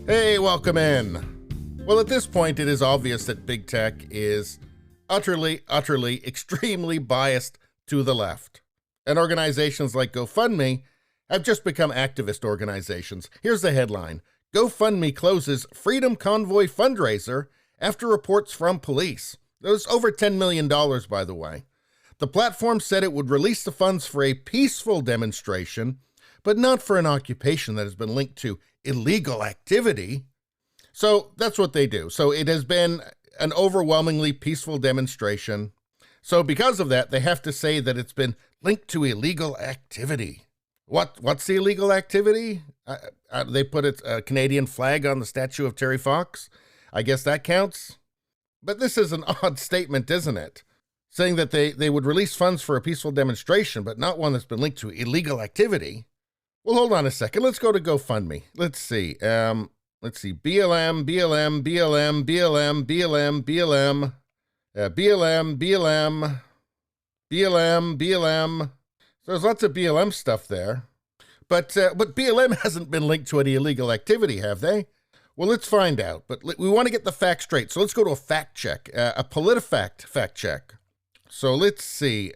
Hey, welcome in. Well, at this point, it is obvious that big tech is utterly, extremely biased to the left. And organizations like GoFundMe have just become activist organizations. Here's the headline. GoFundMe closes Freedom Convoy Fundraiser after reports from police. It was over $10 million, by the way. The platform said it would release the funds for a peaceful demonstration, but not for an occupation that has been linked to illegal activity. So that's what they do. So it has been an overwhelmingly peaceful demonstration. So because of that, they have to say that it's been linked to illegal activity. What's the illegal activity? They put a Canadian flag on the statue of Terry Fox. I guess that counts. But this is an odd statement, isn't it? Saying that they would release funds for a peaceful demonstration, but not one that's been linked to illegal activity. Well, hold on a second. Let's go to GoFundMe. Let's see. BLM. So there's lots of BLM stuff there. But BLM hasn't been linked to any illegal activity, have they? Well, let's find out. But we want to get the facts straight. So let's go to a fact check, a PolitiFact fact check. So let's see.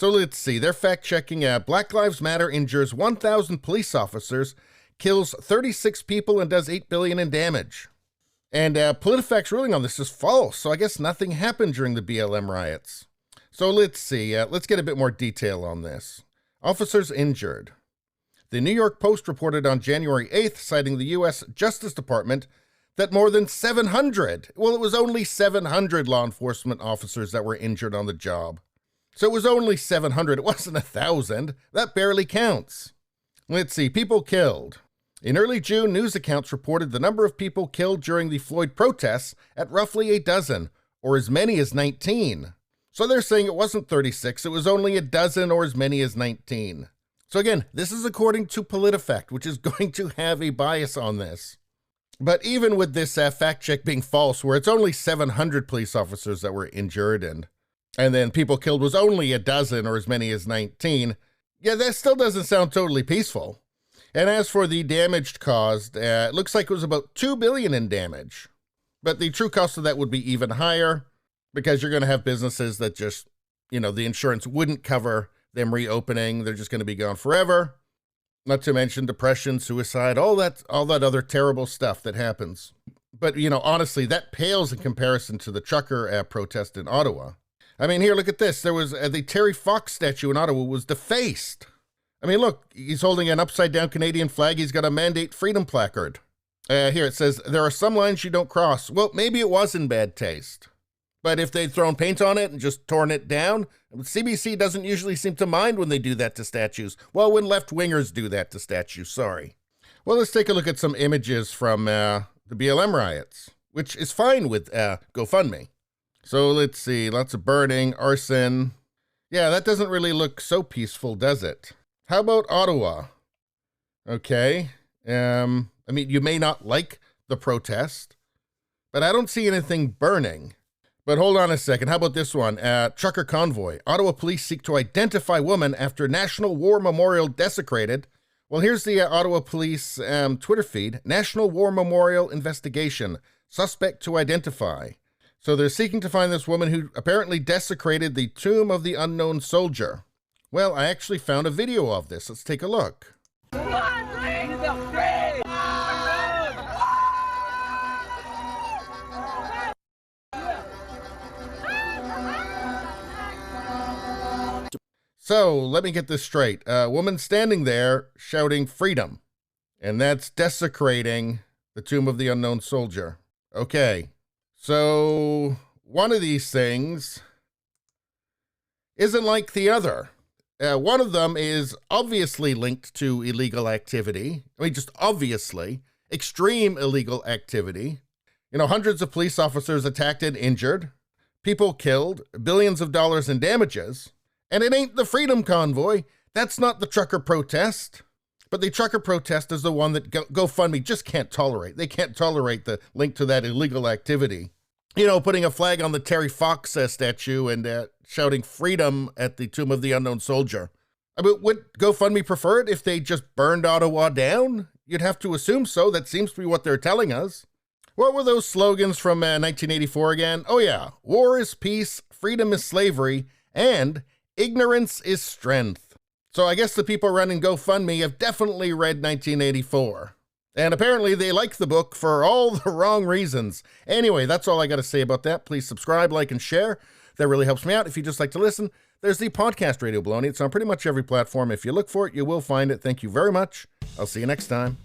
They're fact-checking. Black Lives Matter injures 1,000 police officers, kills 36 people, and does $8 billion in damage. And PolitiFact's ruling on this is false, so I guess nothing happened during the BLM riots. So let's see. Let's get a bit more detail on this. Officers injured. The New York Post reported on January 8th, citing the U.S. Justice Department, that more than 700, well, it was only 700 law enforcement officers that were injured on the job. So it was only 700. It wasn't 1,000. That barely counts. Let's see. People killed. In early June, news accounts reported the number of people killed during the Floyd protests at roughly a dozen, or as many as 19. So they're saying it wasn't 36. It was only a dozen or as many as 19. So again, this is according to PolitiFact, which is going to have a bias on this. But even with this fact check being false, where it's only 700 police officers that were injured and then people killed was only a dozen or as many as 19. Yeah, that still doesn't sound totally peaceful. And as for the damage caused, it looks like it was about $2 billion in damage. But the true cost of that would be even higher because you're going to have businesses that just, the insurance wouldn't cover them reopening. They're just going to be gone forever. Not to mention depression, suicide, all that other terrible stuff that happens. But, honestly, that pales in comparison to the trucker protest in Ottawa. I mean, here, look at this. There was the Terry Fox statue in Ottawa was defaced. I mean, look, he's holding an upside-down Canadian flag. He's got a Mandate Freedom placard. Here, it says, there are some lines you don't cross. Well, maybe it was in bad taste. But if they'd thrown paint on it and just torn it down, CBC doesn't usually seem to mind when they do that to statues. Well, when left-wingers do that to statues, sorry. Well, let's take a look at some images from the BLM riots, which is fine with GoFundMe. So let's see, lots of burning, arson. Yeah, that doesn't really look so peaceful, does it? How about Ottawa? Okay, I mean, you may not like the protest, but I don't see anything burning. But hold on a second, how about this one? Trucker convoy. Ottawa police seek to identify woman after National War Memorial desecrated. Well, here's the Ottawa police Twitter feed. National War Memorial investigation. Suspect to identify. So they're seeking to find this woman who apparently desecrated the tomb of the unknown soldier. Well, I actually found a video of this. Let's take a look. So let me get this straight. A woman standing there shouting freedom, and that's desecrating the tomb of the unknown soldier. Okay. So one of these things isn't like the other. One of them is obviously linked to illegal activity. I mean, just obviously, extreme illegal activity. Hundreds of police officers attacked and injured, people killed, billions of dollars in damages. And it ain't the Freedom Convoy. That's not the trucker protest. But the trucker protest is the one that GoFundMe just can't tolerate. They can't tolerate the link to that illegal activity. Putting a flag on the Terry Fox statue and shouting freedom at the tomb of the unknown soldier. I mean, would GoFundMe prefer it if they just burned Ottawa down? You'd have to assume so. That seems to be what they're telling us. What were those slogans from 1984 again? Oh yeah, war is peace, freedom is slavery, and ignorance is strength. So I guess the people running GoFundMe have definitely read 1984. And apparently they like the book for all the wrong reasons. Anyway, that's all I got to say about that. Please subscribe, like, and share. That really helps me out. If you just like to listen, there's the podcast Radio Baloney. It's on pretty much every platform. If you look for it, you will find it. Thank you very much. I'll see you next time.